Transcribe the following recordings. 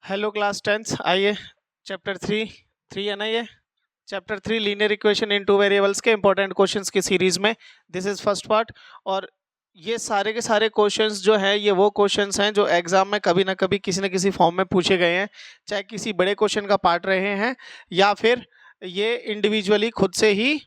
Hello class tenth, आइए chapter three है ना ये chapter 3 linear equation in two variables के इंपॉर्टेंट क्वेश्चंस की सीरीज में दिस इज फर्स्ट पार्ट। और ये सारे के सारे क्वेश्चंस जो हैं ये वो क्वेश्चंस हैं जो एग्जाम में कभी ना कभी किसी न किसी फॉर्म में पूछे गए हैं, चाहे किसी बड़े क्वेश्चन का पार्ट रहे हैं या फिर ये इंडिविजुअली खुद से ही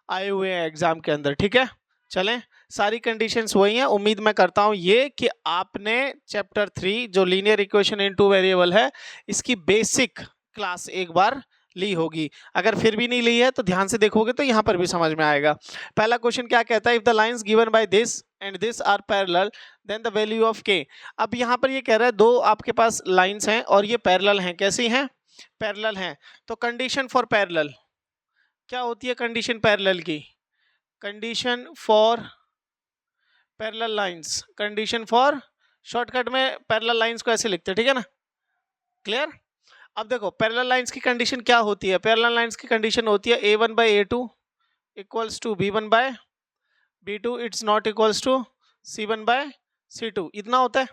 आए हुए हैं एग्जाम के अंदर। ठीक है, चलें, सारी कंडीशंस वही हैं। उम्मीद मैं करता हूं ये कि आपने चैप्टर 3 जो linear equation in two variable है इसकी बेसिक क्लास एक बार ली होगी। अगर फिर भी नहीं ली है तो ध्यान से देखोगे तो यहां पर भी समझ में आएगा। पहला क्वेश्चन क्या कहता है, if the lines given by this and this are parallel then the value of K. अब यहां पर ये कह रहा है दो आपके पास लाइंस हैं और ये पैरेलल हैं। कैसी हैं? पैरेलल हैं। तो कंडीशन फॉर पैरेलल क्या होती है? कंडीशन पैरेलल की, condition for parallel lines, condition for, shortcut में पैरेलल लाइंस को ऐसे लिखते हैं, ठीक है ना, क्लियर। अब देखो पैरेलल लाइंस की कंडीशन क्या होती है। पैरेलल लाइंस की कंडीशन होती है a1 by a2 equals to b1 by b2 it's not equals to c1 by c2, इतना होता है,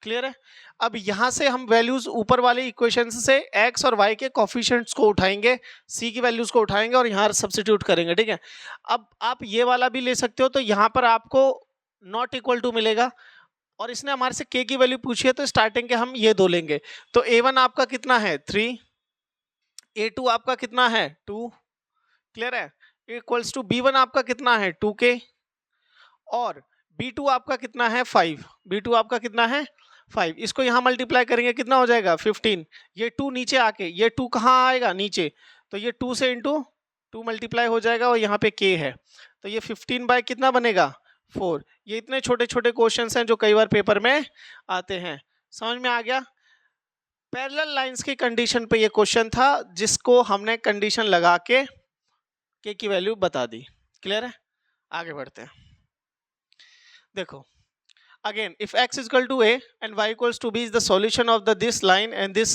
क्लियर है। अब यहां से हम वैल्यूज ऊपर वाले इक्वेशन से x और y के कोफिशिएंट्स को उठाएंगे, c की वैल्यूज को उठाएंगे और यहां सब्स्टिट्यूट करेंगे, ठीक है। अब आप ये वाला भी ले सकते हो, तो यहां पर आपको नॉट इक्वल टू मिलेगा और इसने हमारे से k की वैल्यू पूछी है तो स्टार्टिंग के हम ये दो लेंगे। तो a1 आपका कितना है 3, a2 आपका कितना है 2, क्लियर है, इक्वल्स टू b1 आपका कितना है 2k और b2 आपका कितना है 5, b2 आपका कितना है 5। इसको यहां मल्टीप्लाई करेंगे कितना हो जाएगा 15। ये 2 नीचे आके, ये 2 कहां आएगा नीचे, तो ये 2 से इंटू 2 मल्टीप्लाई हो जाएगा और यहाँ पे k है, तो ये 15 बाय कितना बनेगा 4। ये इतने छोटे छोटे क्वेश्चंस हैं जो कई बार पेपर में आते हैं। समझ में आ गया? पैरेलल लाइंस की कंडीशन पे ये क्वेश्चन था जिसको हमने कंडीशन लगा के k की वैल्यू बता दी, क्लियर है। आगे बढ़ते हैं, देखो again if x is equal to a and y equals to b is the solution of the this line and this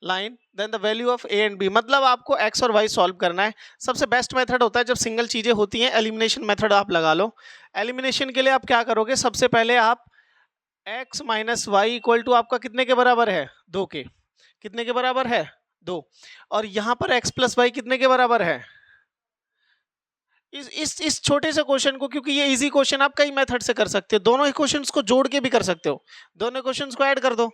line then the value of a and b। मतलब आपको x और y solve करना है। सबसे best method होता है जब single चीजें होती हैं, एलिमिनेशन मेथड आप लगा लो। एलिमिनेशन के लिए आप क्या करोगे, सबसे पहले आप x minus y equal to आपका कितने के बराबर है 2 के, कितने के बराबर है 2, और यहां पर x प्लस वाई कितने के बराबर है। इस छोटे से क्वेश्चन को, क्योंकि ये इजी क्वेश्चन आप कई मेथड से कर सकते हो, दोनों ही क्वेश्चंस को जोड़ के भी कर सकते हो, दोनों क्वेश्चंस को ऐड कर दो,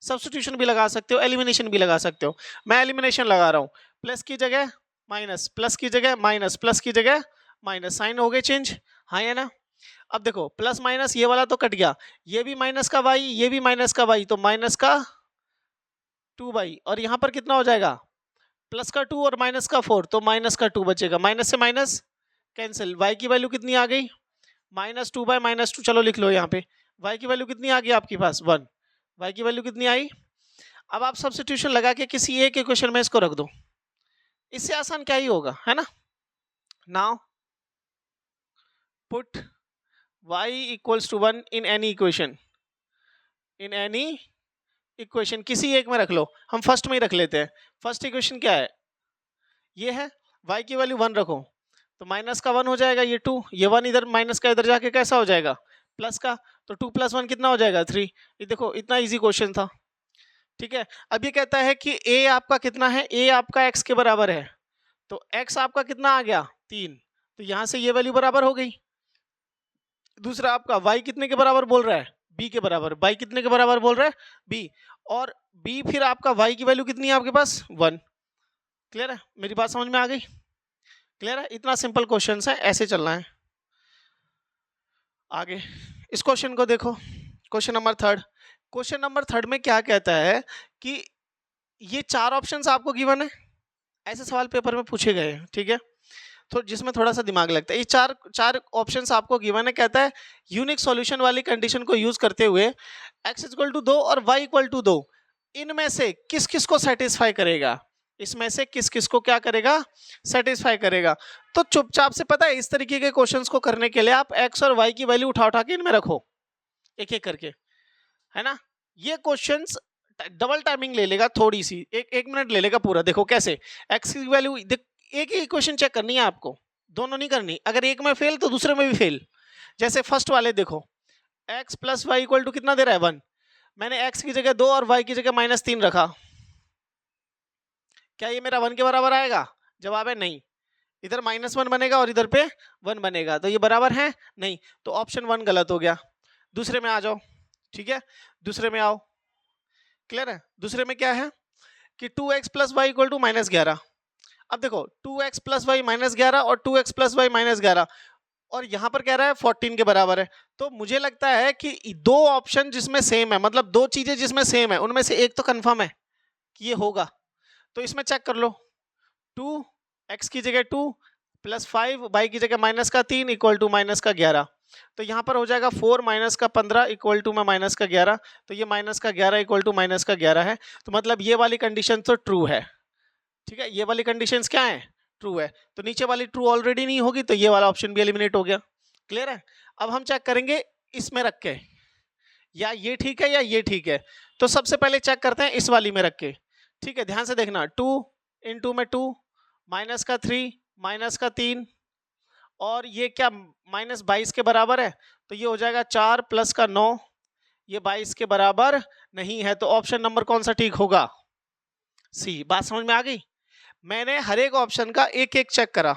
सब्स्टिट्यूशन भी लगा सकते हो, एलिमिनेशन भी लगा सकते हो। मैं एलिमिनेशन लगा रहा हूं, प्लस की जगह माइनस, प्लस की जगह माइनस, प्लस की जगह माइनस, साइन हो गए चेंज, हाँ है ना। अब देखो प्लस माइनस ये वाला तो कट गया, ये भी माइनस का वाई, ये भी माइनस का वाई, तो माइनस का 2 वाई, और यहां पर कितना हो जाएगा प्लस का 2 और माइनस का 4, तो माइनस का 2 बचेगा, माइनस से माइनस कैंसिल। y की वैल्यू कितनी आ गई माइनस 2 बाय माइनस 2, चलो लिख लो यहाँ पे y की वैल्यू कितनी आ गई आपके पास 1, y की वैल्यू कितनी आई। अब आप सब्स्टिट्यूशन लगा के किसी एक इक्वेशन में इसको रख दो, इससे आसान क्या ही होगा, है ना। Now put y equals to 1 in any equation, in any equation, किसी एक में रख लो, हम फर्स्ट में ही रख लेते हैं। फर्स्ट इक्वेशन क्या है, ये है, y की वैल्यू 1 रखो तो माइनस का 1 हो जाएगा, ये 2, ये 1 इधर माइनस का इधर जाके कैसा हो जाएगा प्लस का, तो 2 प्लस 1 कितना हो जाएगा 3। ये देखो इतना इजी क्वेश्चन था, ठीक है। अब ये कहता है कि a आपका कितना है, a आपका x के बराबर है, तो x आपका कितना आ गया 3, तो यहां से ये वैल्यू बराबर हो गई। दूसरा आपका y कितने के बराबर बोल रहा है b के बराबर, y कितने के बराबर बोल रहा है b, और b फिर आपका y की वैल्यू कितनी है आपके पास 1, क्लियर है, मेरी बात समझ में आ गई, क्लियर है। इतना सिंपल क्वेश्चन है, ऐसे चलना है आगे। इस क्वेश्चन को देखो, question number third. Question number third में क्या कहता है कि ये 4 ऑप्शंस आपको गिवन है, ऐसे सवाल पेपर में पूछे गए हैं, ठीक है, तो जिसमें थोड़ा सा दिमाग लगता है। ये चार ऑप्शंस आपको गिवन है, कहता है यूनिक सॉल्यूशन वाली कंडीशन को यूज करते हुए x इक्वल टू 2 और y इक्वल टू 2 इनमें से किस किस को सेटिस्फाई करेगा, इसमें से किस किस को क्या करेगा सेटिस्फाई करेगा। तो चुपचाप से पता है इस तरीके के क्वेश्चंस को करने के लिए आप x और y की वैल्यू उठा उठा के इनमें रखो एक एक करके, है ना। ये क्वेश्चंस डबल टाइमिंग ले लेगा, थोड़ी सी एक मिनट ले लेगा पूरा। देखो कैसे x की वैल्यू, एक ही इक्वेशन चेक करनी है आपको, दोनों नहीं करनी, अगर एक में फेल तो दूसरे में भी फेल। जैसे फर्स्ट वाले देखो x plus y equal to कितना दे रहा है 1, मैंने x की जगह 2 और y की जगह -3 रखा, क्या ये मेरा 1 के बराबर आएगा? जवाब है नहीं। इधर -1 बनेगा और इधर पे 1 बनेगा, तो ये बराबर है नहीं, तो ऑप्शन 1 गलत हो गया। दूसरे में आ जाओ, ठीक है, दूसरे में आओ, क्लियर है। दूसरे में क्या है कि 2x plus y equal to -11। अब देखो 2x प्लस वाई -11 और 2x प्लस वाई -11 और यहाँ पर कह रहा है 14 के बराबर है, तो मुझे लगता है कि दो ऑप्शन जिसमें सेम है, मतलब दो चीजें जिसमें सेम है, उनमें से एक तो कंफर्म है कि ये होगा। तो इसमें चेक कर लो, 2x की जगह 2 प्लस 5 y की जगह -3 इक्वल टू -11, तो यहाँ पर हो जाएगा 4 -15 इक्वल टू में -11, तो ये -11 इक्वल टू -11 है, तो मतलब ये वाली कंडीशन तो ट्रू है, ठीक है। ये वाली कंडीशंस क्या है? ट्रू है, तो नीचे वाली ट्रू ऑलरेडी नहीं होगी, तो ये वाला ऑप्शन भी एलिमिनेट हो गया, क्लियर है। अब हम चेक करेंगे इसमें रख के, या ये ठीक है या ये ठीक है, तो सबसे पहले चेक करते हैं इस वाली में रख के, ठीक है। ध्यान से देखना, 2 इंटू में 2 -3 -3 और ये क्या -22 के बराबर है, तो ये हो जाएगा 4 प्लस का 9, ये 22 के बराबर नहीं है, तो ऑप्शन नंबर कौन सा ठीक होगा? सी। बात समझ में आ गई? मैंने हर एक ऑप्शन का एक एक चेक करा,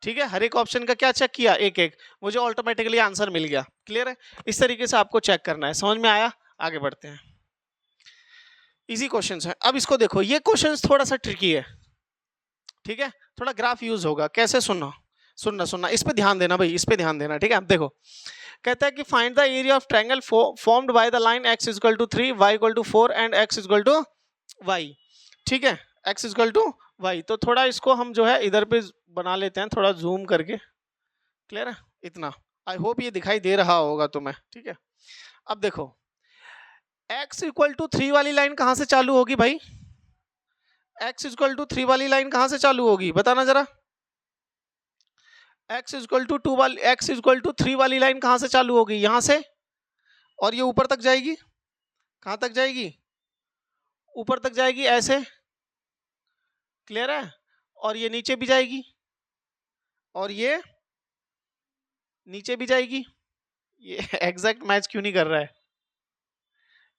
ठीक है, हर एक ऑप्शन का क्या चेक किया, एक एक, मुझे ऑटोमेटिकली आंसर मिल गया, क्लियर है। इस तरीके से आपको चेक करना है, समझ में आया? आगे बढ़ते हैं, इजी क्वेश्चंस है। अब इसको देखो, ये क्वेश्चंस थोड़ा सा ट्रिकी है, ठीक है, थोड़ा ग्राफ यूज होगा, कैसे सुनना सुनना सुनना, इस पे ध्यान देना भाई, इस पे ध्यान देना, ठीक है। अब देखो, कहता है कि find the area of triangle formed by the line x equal to 3 y equal to 4 and x equal to y, ठीक है, x इक्वल टू y। तो थोड़ा इसको हम जो है इधर पे बना लेते हैं, थोड़ा जूम करके, क्लियर है, इतना। आई होप ये दिखाई दे रहा होगा तुम्हें, ठीक है। अब देखो, x इक्वल टू 3 वाली लाइन कहां से चालू होगी भाई? x इक्वल टू 3 वाली लाइन कहां से चालू होगी, बताना जरा। x इक्वल टू 2 वाली, x इक्वल टू 3 वाली लाइन कहां से चालू होगी? यहां से, और ये ऊपर तक जाएगी, कहां तक जाएगी? ऊपर तक जाएगी ऐसे, क्लियर है, और ये नीचे भी जाएगी, और ये नीचे भी जाएगी, ये एग्जैक्ट मैच क्यों नहीं कर रहा है,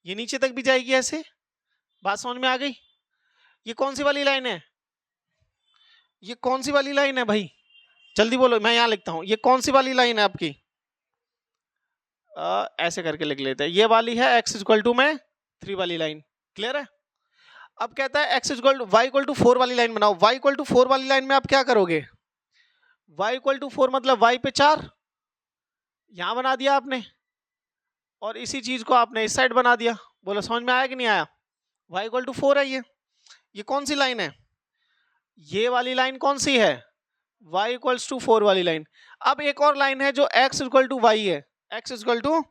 ये नीचे तक भी जाएगी ऐसे। बात समझ में आ गई? ये कौन सी वाली लाइन है? ये कौन सी वाली लाइन है भाई, जल्दी बोलो, मैं यहां लिखता हूं, ये कौन सी वाली लाइन है आपकी? ऐसे करके लिख लेते हैं, ये वाली है x इक्वल टू में 3 वाली लाइन, क्लियर है। अब कहता है x equal to y equal to 4 वाली लाइन बनाओ। y इक्वल टू 4 वाली लाइन में आप क्या करोगे? y इक्वल टू 4 मतलब y पे 4 यहां बना दिया आपने, और इसी चीज को आपने इस साइड बना दिया। बोलो समझ में आया कि नहीं आया? y इक्वल टू 4 है ये कौन सी लाइन है? ये वाली लाइन कौन सी है? y इक्वल्स टू 4 वाली लाइन। अब एक और लाइन है जो x इक्वल टू y है, x इक्वल टू,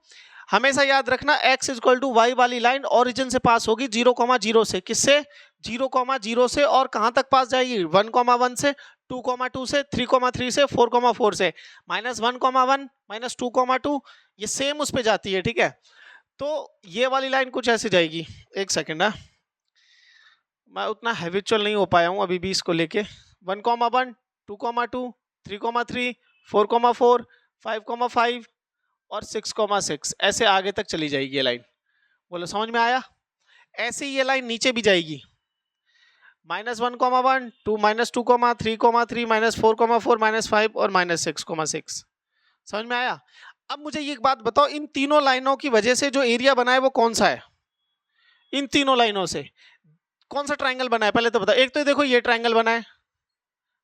हमेशा याद रखना x इक्वल टू y वाली लाइन ओरिजिन से पास होगी 0,0 से, किससे? 0,0 से, और कहां तक पास जाएगी? 1,1 से, 2,2 से, 3,3 से, 4,4 से, -1,1 -2,2 ये सेम उस पे जाती है, ठीक है। तो ये वाली लाइन कुछ ऐसे जाएगी, एक सेकेंड है, मैं उतना हैबिचुअल नहीं हो पाया हूं अभी भी इसको लेके। 1,1 2,2 3,3 4,4 5,5 और 6,6 ऐसे आगे तक चली जाएगी ये लाइन। बोलो समझ में आया? ऐसे ही ये लाइन नीचे भी जाएगी, -1,1 2 -2,3,3 -4,4 -5 और -6,6। समझ में आया? अब मुझे ये एक बात बताओ, इन तीनों लाइनों की वजह से जो एरिया बना है वो कौन सा है? इन तीनों लाइनों से कौन सा ट्रायंगल बना है पहले तो बताओ। एक तो देखो ये ट्रायंगल बना है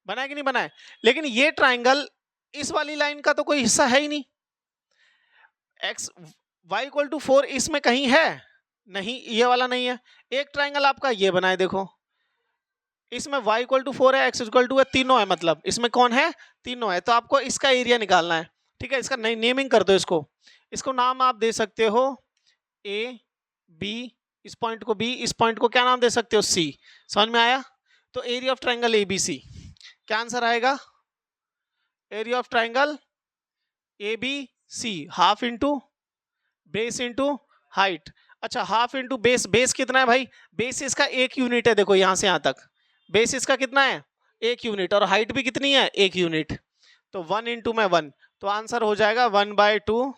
कि नहीं बना है, लेकिन ये ट्रायंगल इस वाली लाइन का तो कोई हिस्सा है ही नहीं। x y इक्वल टू 4 इसमें कहीं है नहीं, ये वाला नहीं है। एक ट्रायंगल आपका ये बना है, देखो इसमें y इक्वल टू 4 है, x इक्वल टू है, तीनों है, मतलब इसमें कौन है? तीनों है। तो आपको इसका एरिया निकालना है, ठीक है। इसका नेमिंग कर दो, इसको नाम आप दे सकते हो a b, इस पॉइंट को b, इस पॉइंट को क्या नाम दे सकते हो? c। समझ में आया? तो एरिया ऑफ ट्रायंगल ABC, क्या आंसर आएगा? Area of triangle ABC half into base into height. अच्छा, हाफ इंटू बेस, बेस कितना है भाई? बेस इसका 1 यूनिट है, देखो यहां से यहां तक बेस इसका कितना है? 1 यूनिट, और हाइट भी कितनी है? 1 यूनिट, तो 1 इंटू में 1, तो आंसर हो जाएगा 1/2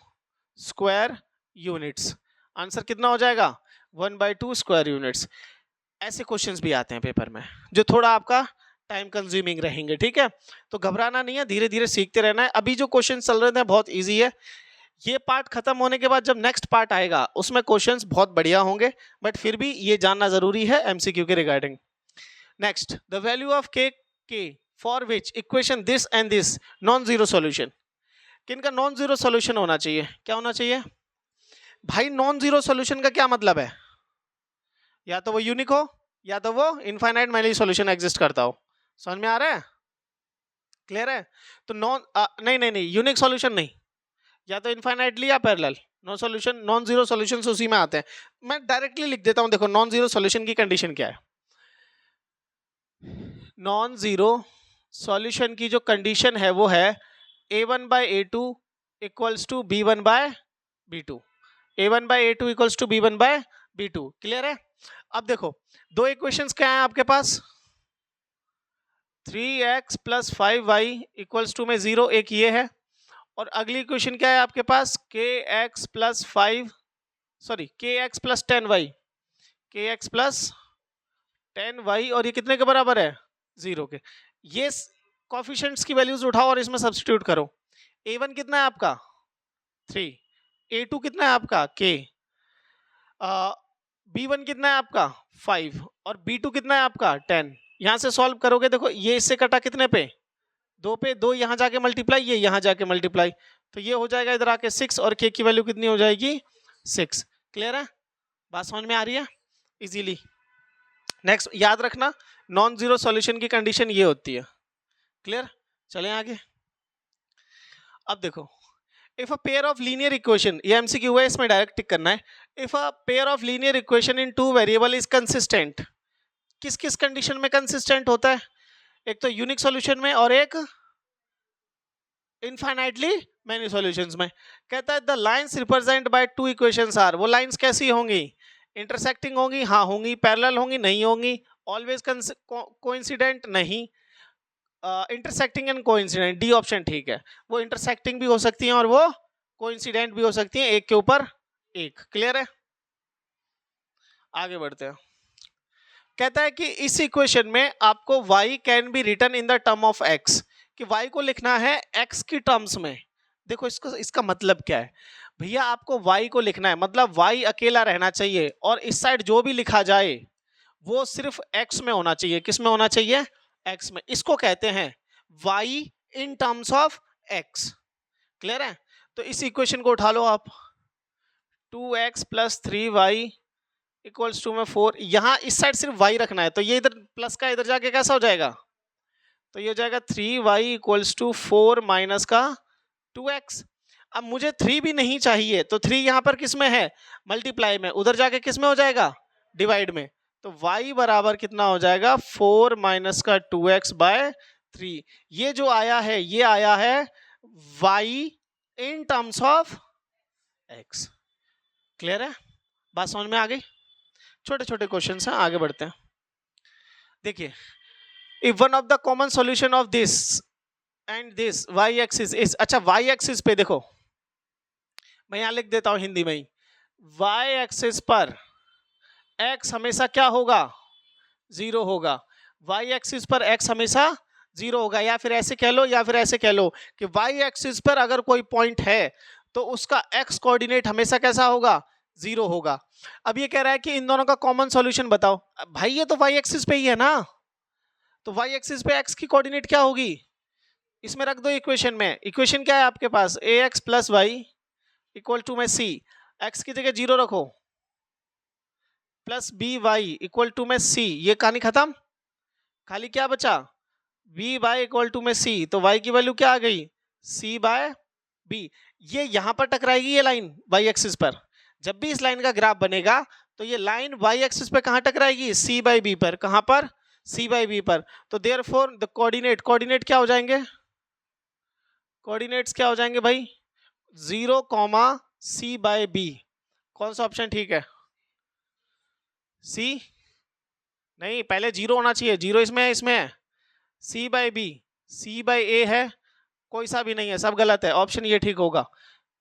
स्क्वायर यूनिट्स। आंसर कितना हो जाएगा 1/2 स्क्वायर यूनिट्स। ऐसे क्वेश्चंस भी आते हैं पेपर में जो थोड़ा आपका टाइम कंज्यूमिंग रहेंगे, ठीक है। तो घबराना नहीं है, धीरे धीरे सीखते रहना है। अभी जो क्वेश्चन चल रहे थे बहुत इजी है, ये पार्ट खत्म होने के बाद जब नेक्स्ट पार्ट आएगा उसमें क्वेश्चंस बहुत बढ़िया होंगे, बट फिर भी ये जानना जरूरी है एमसीक्यू के regarding. Next, the value of K for which equation this and this non zero solution. किनका नॉन जीरो सॉल्यूशन होना चाहिए, क्या होना चाहिए भाई? नॉन जीरो सॉल्यूशन का क्या मतलब है? या तो वो यूनिक हो या तो वो इनफाइनाइट मैनी सॉल्यूशन एग्जिस्ट करता हो। समझ में आ रहा है? क्लियर है? तो नहीं यूनिक सॉल्यूशन नहीं, या तो इनफाइनाइटली या parallel. No solution, non zero solution उसी में आते हैं। मैं डायरेक्टली लिख देता हूं, देखो नॉन जीरो सॉल्यूशन की कंडीशन क्या है। नॉन जीरो सॉल्यूशन की जो कंडीशन है वो है a1/a2 equals to b1/b2। a1/a2 equals to b1/b2। Clear है? अब देखो दो इक्वेशंस क्या है आपके पास, 3x + 5y इक्वल्स टू में 0, एक ये है, और अगली इक्वेशन क्या है आपके पास, kx + 10y, kx + 10y, और ये कितने के बराबर है 0 के। ये कोफिशिएंट्स की वैल्यूज उठाओ और इसमें सब्स्टिट्यूट करो। a1 कितना है आपका 3, a2 कितना है आपका k, b1 कितना है आपका 5 और b2 कितना है आपका 10। यहां से सॉल्व करोगे, देखो ये इससे कटा कितने पे 2 पे, 2 यहां जाके मल्टीप्लाई, ये यहां जाके मल्टीप्लाई, तो ये हो जाएगा इधर आके 6 और k की वैल्यू कितनी हो जाएगी 6। क्लियर है? बात समझ में आ रही है इजीली? नेक्स्ट याद रखना, नॉन जीरो सॉल्यूशन की कंडीशन ये होती है। क्लियर? चलें आगे। अब देखो, if a pair of linear equation, ये एमसीक्यू है, इसमें डायरेक्ट टिक करना है। If a pair of linear equation in two variable is consistent, किस किस कंडीशन में कंसिस्टेंट होता है? एक तो यूनिक सॉल्यूशन में और एक इनफाइनाइटली मैनी सॉल्यूशंस में। कहता है the lines represent by two equations are, वो लाइंस कैसी होंगी? इंटरसेक्टिंग होंगी, हाँ होंगी, पैरेलल होंगी, नहीं होंगी, ऑलवेज कोइंसिडेंट, नहीं, intersecting and coincident, D option ठीक है। वो इंटरसेक्टिंग भी हो सकती हैं और वो कोइंसिडेंट भी हो सकती हैं, एक के ऊपर एक। क्लियर है? आगे बढ़ते हैं। कहता है कि इस इक्वेशन में आपको y can be written in the term of x, कि y को लिखना है x की टर्म्स में। देखो इसका मतलब क्या है भैया, आपको y को लिखना है, मतलब y अकेला रहना चाहिए और इस साइड जो भी लिखा जाए वो सिर्फ x में होना चाहिए। किस में होना चाहिए? x में। इसको कहते हैं y in terms of x। Clear है? तो इस इक्वेशन को उठा लो आप, 2x + 3y इक्वल्स टू में 4, यहां इस साइड सिर्फ y रखना है, तो ये इधर प्लस का इधर जाके कैसा हो जाएगा, तो ये हो जाएगा 3y इक्वल्स टू 4 माइनस का 2x। अब मुझे 3 भी नहीं चाहिए, तो 3 यहां पर किस में है? मल्टीप्लाई में, उधर जाके किस में हो जाएगा? डिवाइड में। तो y बराबर कितना हो जाएगा 4 माइनस का 2x/3। ये जो आया है ये आया है y in terms of x। Clear है? बात समझ में आ गई? छोटे छोटे क्वेश्चन हैं, आगे बढ़ते हैं। देखिए, if one of the common solution of this and this y axis is, अच्छा y एक्सिस पे देखो, मैं यहां लिख देता हूं हिंदी में ही, y एक्सिस पर x हमेशा क्या होगा? 0 होगा। y एक्सिस पर x हमेशा 0 होगा, या फिर ऐसे कह लो, या फिर ऐसे कह लो कि y एक्सिस पर अगर कोई पॉइंट है तो उसका x कोऑर्डिनेट हमेशा कैसा होगा? 0 होगा। अब ये कह रहा है कि इन दोनों का कॉमन सॉल्यूशन बताओ। भाई ये तो y एक्सिस पे ही है ना, तो y एक्सिस पे x की कोऑर्डिनेट क्या होगी? इसमें रख दो इक्वेशन में। इक्वेशन क्या है आपके पास? ax + y इक्वल टू में c, x की जगह 0 रखो, प्लस by इक्वल टू में c, ये कहानी खत्म। खाली क्या बचा? by इक्वल टू में c, तो y की वैल्यू क्या आ गई? c/b। ये यहां पर टकराएगी ये लाइन y एक्सिस पर। जब भी इस लाइन का ग्राफ बनेगा तो ये लाइन y एक्सिस पे कहां टकराएगी? c/b पर। कहां पर? c/b पर। तो देयरफॉर द कोऑर्डिनेट क्या हो जाएंगे? कोऑर्डिनेट्स क्या हो जाएंगे भाई? 0, c/b। कौन सा ऑप्शन ठीक है? c नहीं, पहले 0 होना चाहिए, 0 इसमें है, इसमें है c/b, c/a है, कोई सा भी नहीं है, सब गलत है। ऑप्शन ये ठीक होगा,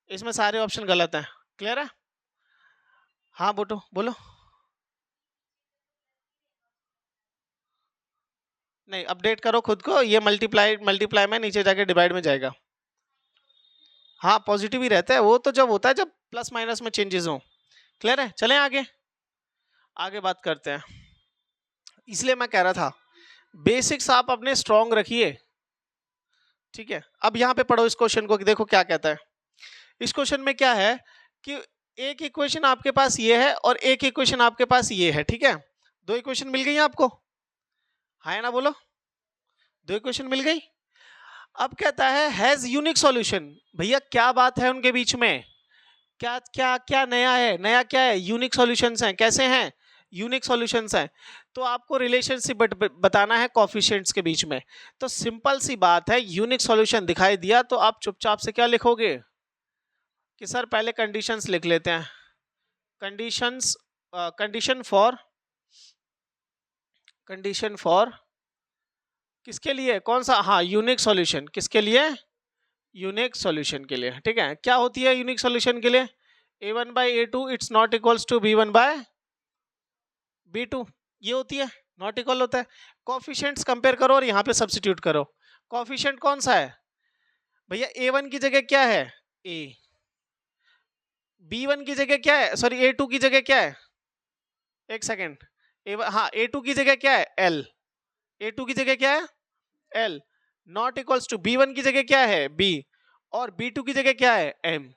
इसमें सारे ऑप्शन गलत हैं। क्लियर है? हाँ बोलो बोलो। नहीं, अपडेट करो खुद को, ये मल्टीप्लाई में नीचे जाके डिवाइड में जाएगा। हाँ पॉजिटिव ही रहता है वो, तो जब होता है जब प्लस माइनस में चेंजेस हो। क्लियर है, चलें आगे, आगे बात करते हैं। इसलिए मैं कह रहा था बेसिक्स आप अपने स्ट्रॉन्ग रखिए, ठीक है। अब यहाँ पे पढ़ो इस क्वेश्चन को, देखो क्या कहता है। इस क्वेश्चन में क्या है कि एक इक्वेशन आपके पास ये है और एक इक्वेशन आपके पास ये है, ठीक है। दो इक्वेशन मिल गई आपको, हाँ ना बोलो, दो इक्वेशन मिल गई। अब कहता है हैज यूनिक सॉल्यूशन। भैया क्या बात है उनके बीच में, क्या क्या क्या नया है, नया क्या है, यूनिक सॉल्यूशंस हैं। कैसे हैं, यूनिक सॉल्यूशंस हैं। तो आपको रिलेशनशिप बताना है कोफिशिएंट्स के बीच में। तो सिंपल सी बात है, यूनिक सॉल्यूशन दिखाई दिया तो आप चुपचाप से क्या लिखोगे कि सर पहले कंडीशंस लिख लेते हैं। कंडीशंस, कंडीशन फॉर किसके लिए, कौन सा, हाँ यूनिक सॉल्यूशन, किसके लिए, यूनिक सॉल्यूशन के लिए, ठीक है। क्या होती है यूनिक सॉल्यूशन के लिए, a1 by a2 it's not equals to b1 by b2, ये होती है, नॉट इक्वल होता है। कोफिशिएंट्स कंपेयर करो और यहाँ पे सब्स्टिट्यूट करो। कोफिशिएंट कौन सा है भैया, a1 की जगह क्या है a, b1 की जगह क्या है, सॉरी a2 की जगह क्या है, एक सेकेंड, हाँ a2 की जगह क्या है l, a2 की जगह क्या है l, not equals to b1 की जगह क्या है b, और b2 की जगह क्या है m।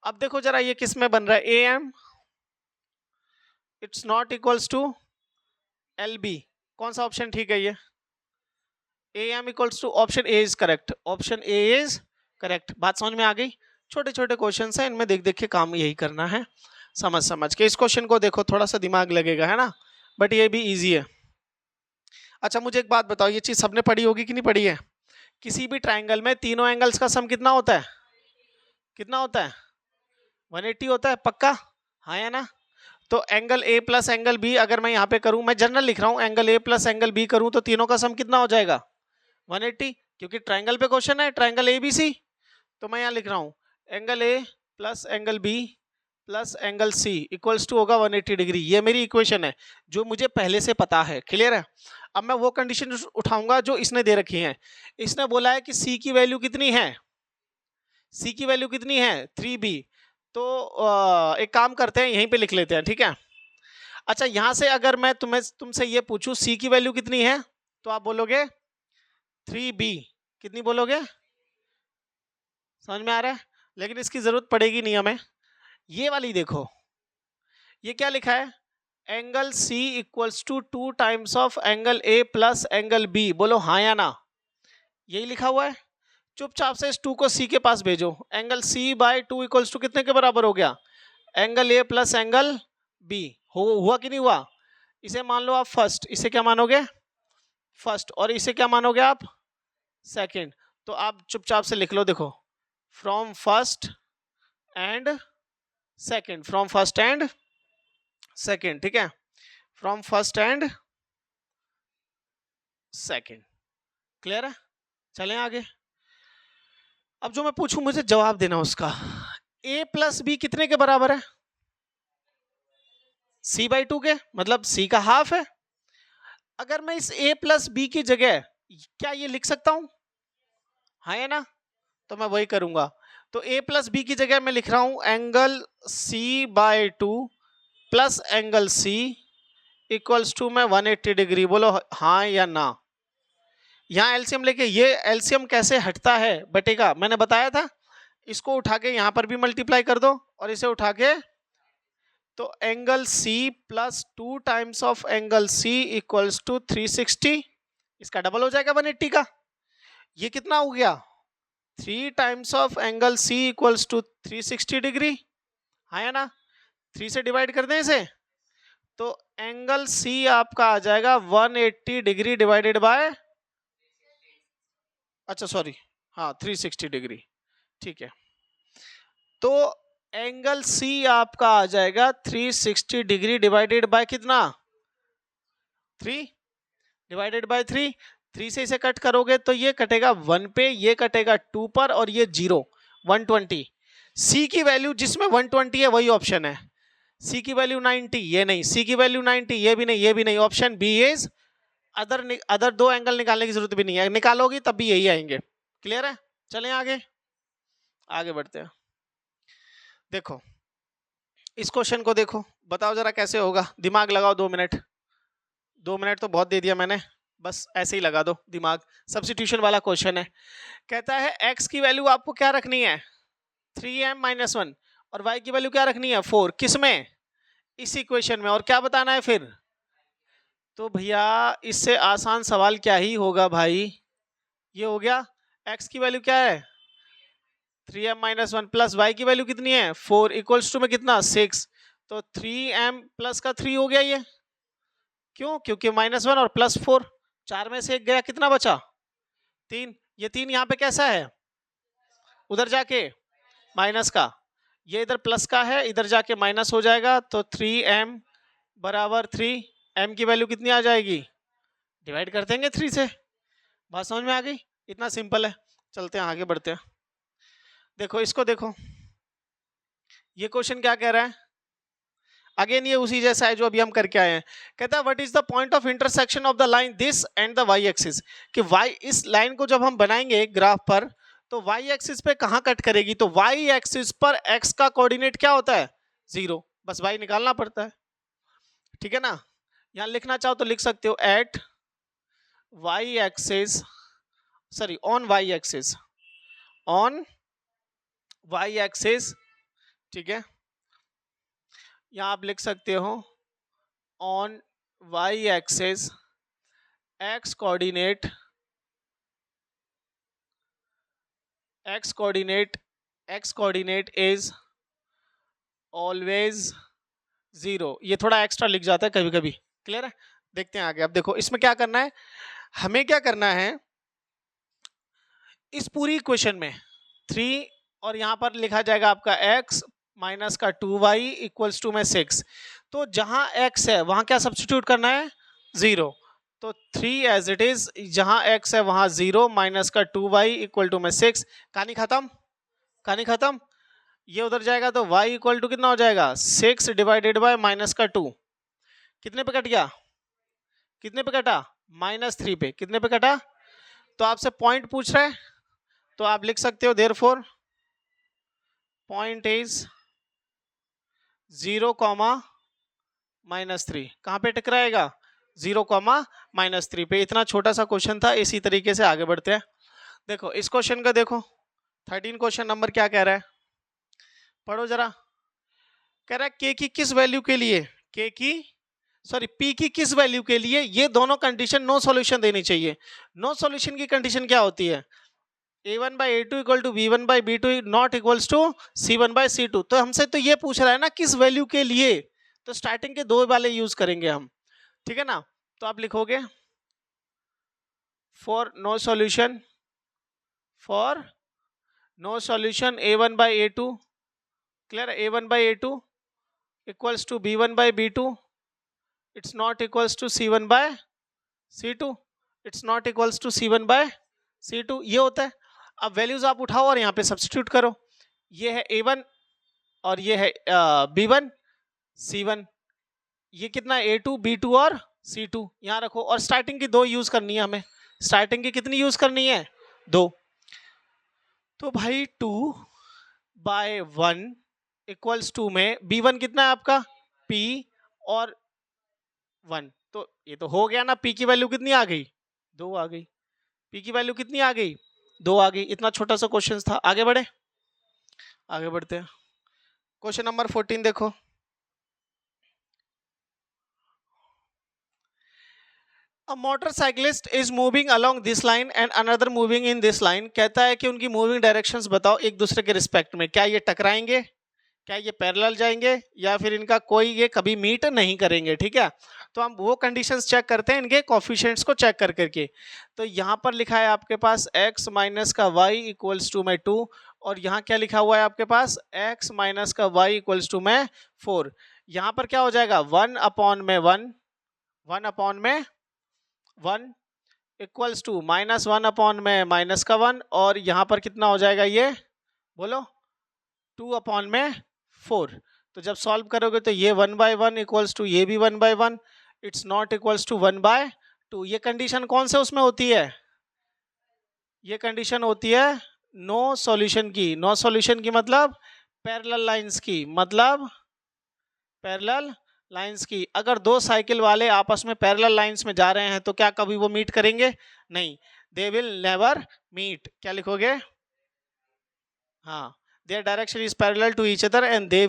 अब देखो जरा ये किस में बन रहा है, am it's not equals to lb, कौन सा ऑप्शन ठीक है ये, am equals to, option A is correct, option A is correct. बात समझ में आ गई। छोटे छोटे क्वेश्चन हैं, इनमें देख देख के काम यही करना है, समझ समझ के। इस क्वेश्चन को देखो, थोड़ा सा दिमाग लगेगा है ना, बट ये भी इजी है। अच्छा मुझे एक बात बताओ, ये चीज सबने पढ़ी होगी कि नहीं पढ़ी है, किसी भी ट्राइंगल में तीनों एंगल्स का सम कितना होता है, कितना होता है 180 होता है, पक्का, हाँ या ना। तो angle A plus angle B अगर मैं यहाँ पे करूँ, मैं जनरल लिख रहा हूँ, angle A plus angle B करूँ तो तीनों का सम कितना हो जाएगा 180, क्योंकि ट्राइंगल पे क्वेश्चन है, ट्राइंगल ए बी सी। तो मैं यहाँ लिख रहा हूँ angle A plus angle B plus angle C equals to होगा 180 डिग्री। ये मेरी इक्वेशन है जो मुझे पहले से पता है, क्लियर है। अब मैं वो कंडीशन उठाऊंगा जो इसने दे रखी है। इसने बोला है कि सी की वैल्यू कितनी है, सी की वैल्यू कितनी है 3b। तो एक काम करते हैं, यहीं पे लिख लेते हैं, ठीक है। अच्छा यहां से अगर मैं तुमसे ये पूछूं सी की वैल्यू कितनी है, तो आप बोलोगे 3b, कितनी बोलोगे, समझ में आ रहा है। लेकिन इसकी जरूरत पड़ेगी नहीं हमें। ये वाली देखो, ये क्या लिखा है, angle C equals to 2 times of angle A plus angle B, बोलो हाँ या ना, यही लिखा हुआ है। चुपचाप से इस 2 को सी के पास भेजो, angle C by 2 equals to कितने के बराबर हो गया, angle A plus angle B. हुआ कि नहीं हुआ। इसे मान लो आप फर्स्ट, इसे क्या मानोगे फर्स्ट, और इसे क्या मानोगे आप सेकंड। तो आप चुपचाप से लिख लो, देखो from first and second, from first and second, ठीक है, from first and second, clear है। चलें आगे। अब जो मैं पूछूं मुझे जवाब देना उसका, a प्लस बी कितने के बराबर है, c बाई 2 के, मतलब c का हाफ है। अगर मैं इस a प्लस बी की जगह क्या ये लिख सकता हूं, हाँ या ना, तो मैं वही करूंगा। तो a प्लस बी की जगह मैं लिख रहा हूं angle c by 2 plus angle c equals to में 180 डिग्री, बोलो हाँ या ना। यहाँ एलसीएम लेके, ये एलसीएम कैसे हटता है बटेगा, मैंने बताया था। इसको उठा के यहाँ पर भी मल्टीप्लाई कर दो और इसे उठा के, तो angle C plus 2 times of angle C equals to 360, इसका डबल हो जाएगा 180 का। ये कितना हो गया 3 times of angle C equals to 360 degree, हाँ या ना। 3 से डिवाइड कर दें इसे, तो एंगल C आपका आ जाएगा 180 डिग्री डिवाइडेड बाय, अच्छा सॉरी, हाँ 360 डिग्री, ठीक है। तो एंगल C आपका आ जाएगा 360 डिग्री डिवाइडेड बाय कितना 3 डिवाइडेड बाय 3, 3 से इसे कट करोगे तो ये कटेगा 1 पे, ये कटेगा 2 पर, और ये 0 120। C की वैल्यू जिसमें 120 है वही ऑप्शन है। सी की वैल्यू 90, ये नहीं, सी की वैल्यू 90, ये भी नहीं, ये भी नहीं, ऑप्शन बी इज अदर दो एंगल निकालने की जरूरत भी नहीं है, निकालोगी तब भी यही आएंगे। क्लियर है? चलें आगे, आगे बढ़ते हैं। देखो इस क्वेश्चन को देखो, बताओ जरा कैसे होगा, दिमाग लगाओ 2 मिनट। 2 मिनट तो बहुत दे दिया मैंने, बस ऐसे ही लगा दो दिमाग। सब्स्टिट्यूशन वाला क्वेश्चन है। कहता है x की वैल्यू आपको क्या रखनी है 3m-1 और y की वैल्यू क्या रखनी है 4। किसमें? इस इक्वेशन में। और क्या बताना है फिर? तो भैया इससे आसान सवाल क्या ही होगा भाई, ये हो गया। x की वैल्यू क्या है 3m-1 प्लस y की वैल्यू कितनी है 4 इक्वल्स टू में कितना 6। तो 3m प्लस का 3 हो गया ये, क्यों? क्योंकि -1 और +4, 4 में से 1 गया, कितना बचा 3। ये 3 यहाँ पे कैसा है, उधर जाके माइनस का, ये इधर प्लस का है, इधर जाके माइनस हो जाएगा। तो 3m बराबर 3, m की वैल्यू कितनी आ जाएगी, डिवाइड कर देंगे 3 से। बात समझ में आ गई? इतना सिंपल है। चलते हैं आगे बढ़ते हैं। देखो इसको देखो, ये क्वेश्चन क्या कह रहा है, अगेन ये उसी जैसा है जो अभी हम करके आए हैं। कहता है what is the point of intersection of the line this and the Y axis, कि वाई, इस लाइन को जब हम बनाएंगे ग्राफ पर तो वाई एक्सिस पे कहाँ कट करेगी। तो वाई एक्सिस पर एक्स का कोऑर्डिनेट क्या होता है 0, बस वाई निकालना पड़ता है, ठीक है ना। यहाँ लिखना चाहो तो लिख सकते हो at Y axis, sorry on Y axis, on Y axis, ठीक है। यहाँ आप लिख सकते हो on Y axis X coordinate is always 0। ये थोड़ा एक्स्ट्रा लिख जाता है कभी कभी। क्लियर है? देखते हैं आगे। अब देखो इसमें क्या करना है, हमें क्या करना है, इस पूरी इक्वेशन में 3 और यहां पर लिखा जाएगा आपका x माइनस का 2y इक्वल्स टू में 6। तो जहां x है वहां क्या सब्स्टिट्यूट करना है 0। तो 3 एज इट इज, जहां x है वहां 0 माइनस का 2y इक्वल टू में 6। कहानी खत्म, कहानी खत्म। ये उधर जाएगा तो y इक्वल टू कितना हो जाएगा 6 डिवाइडेड बाय माइनस का 2, कितने पे कट गया, कितने पे कटा -3 पे, कितने पे कटा। तो आपसे पॉइंट पूछ रहा है तो आप लिख सकते हो देयरफॉर पॉइंट इज 0, -3। कहाँ पे टकराएगा 0, -3 पे। इतना छोटा सा क्वेश्चन था, इसी तरीके से आगे बढ़ते हैं। देखो इस क्वेश्चन का देखो 13 क्वेश्चन नंबर क्या कह रहा है, पढ़ो जरा। कह रहा है के की किस वैल्यू के लिए, के की सॉरी पी की किस वैल्यू के लिए ये दोनों कंडीशन नो सॉल्यूशन देनी चाहिए। नो सॉल्यूशन की कंडीशन क्या होती है, a1/a2 equal to b1/b2 not equals to c1/c2। तो हमसे तो ये पूछ रहा है ना किस वैल्यू के लिए, तो स्टार्टिंग के 2 वाले यूज करेंगे हम, ठीक है ना। तो आप लिखोगे for no solution a1/a2, clear, a1/a2 equals to b1/b2, it's not equals to c1/c2, it's not equals to c1/c2, ये होता है। अब वैल्यूज आप उठाओ और यहाँ पे सब्स्टिट्यूट करो। ये है a1 और ये है b1 c1, ये कितना a2 b2 और c2 यहाँ रखो। और स्टार्टिंग की 2 यूज करनी है हमें, स्टार्टिंग की कितनी यूज करनी है 2। तो भाई 2/1 इक्वल्स टू में b1 कितना है आपका p और 1, तो ये तो हो गया ना। p की वैल्यू कितनी आ गई 2 आ गई, p की वैल्यू कितनी आ गई 2 आ गई। इतना छोटा सा क्वेश्चन था। आगे बढ़े, आगे बढ़ते हैं। क्वेश्चन नंबर 14 देखो, A motorcyclist is moving along this line and another moving in this line। कहता है कि उनकी मूविंग डायरेक्शंस बताओ एक दूसरे के रिस्पेक्ट में, क्या ये टकराएंगे, क्या ये पैरेलल जाएंगे, या फिर इनका कोई ये कभी मीट नहीं करेंगे, ठीक है। तो हम वो कंडीशंस चेक करते हैं इनके कोफिशिएंट्स को चेक कर करके। तो यहाँ पर लिखा है आपके पास x माइनस का y इक्वल्स टू में 2, और यहाँ क्या लिखा हुआ है आपके पास x माइनस का y इक्वल्स टू में 4। यहाँ पर क्या हो जाएगा 1/1 इक्वल्स टू -1/-1 और यहाँ पर कितना हो जाएगा ये बोलो 2/4। तो जब सॉल्व करोगे तो ये 1/1 इक्वल्स टू ये भी 1/1, इट्स नॉट इक्वल्स टू 1/2। ये कंडीशन कौन से उसमें होती है? ये कंडीशन होती है नो सॉल्यूशन की। नो सॉल्यूशन की मतलब पैरेलल लाइंस की, मतलब पैरेलल लाइंस की। अगर दो साइकिल वाले आपस में पैरेलल लाइंस में जा रहे हैं तो क्या कभी वो मीट करेंगे? नहीं, दे विल नेवर मीट। क्या लिखोगे? हाँ, there direction is parallel to each other and they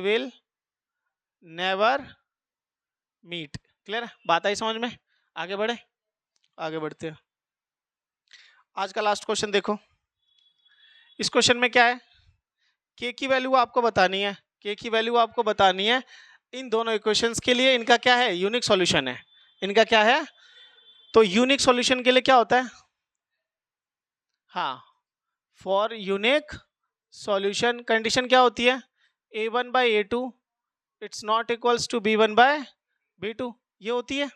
will never meet. Clear है? बात आई समझ में? आगे बढ़े, आगे बढ़ते हैं। आज का लास्ट क्वेश्चन देखो। इस क्वेश्चन में क्या है? के की वैल्यू आपको बतानी है। के की वैल्यू आपको बतानी है इन दोनों इक्वेशंस के लिए। इनका क्या है? यूनिक सॉल्यूशन है। इनका क्या है? तो यूनिक सॉल्यूशन के लिए क्या होता है? हाँ, फॉर यूनिक सॉल्यूशन कंडीशन क्या होती है? a1/a2 it's not equals to b1/b2, ये होती है।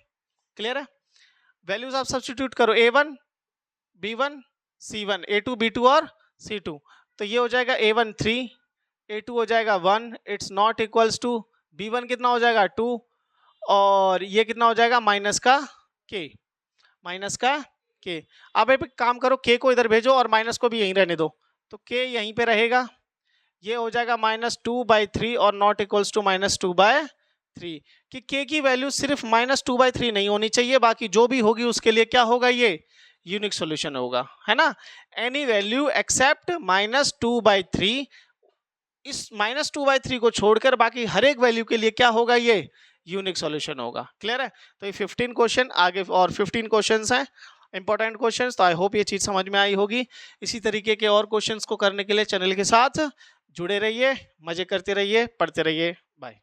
क्लियर है? वैल्यूज आप सब्स्टिट्यूट करो, a1 b1 c1, a2 b2 और c2। तो ये हो जाएगा a1 3, a2 हो जाएगा 1, it's not equals to b1 कितना हो जाएगा 2, और ये कितना हो जाएगा माइनस का k, माइनस का k। अब एक काम करो, k को इधर भेजो और माइनस को भी यहीं रहने दो, तो k यहीं पे रहेगा। ये हो जाएगा -2/3 और नॉट इक्वल्स टू -2/3। कि k की वैल्यू सिर्फ -2/3 नहीं होनी चाहिए, बाकी जो भी होगी उसके लिए क्या होगा? ये यूनिक सॉल्यूशन होगा, है ना? एनी वैल्यू एक्सेप्ट -2/3, इस -2/3 को छोड़कर बाकी हर एक वैल्यू के लिए क्या होगा? ये यूनिक सॉल्यूशन होगा। क्लियर है? तो ये 15 क्वेश्चन आगे और 15 क्वेश्चंस हैं, इंपॉर्टेंट क्वेश्चंस। तो आई होप ये चीज समझ में आई होगी। इसी तरीके के और क्वेश्चंस को करने के लिए चैनल के साथ जुड़े रहिए, मजे करते रहिए, पढ़ते रहिए। बाय।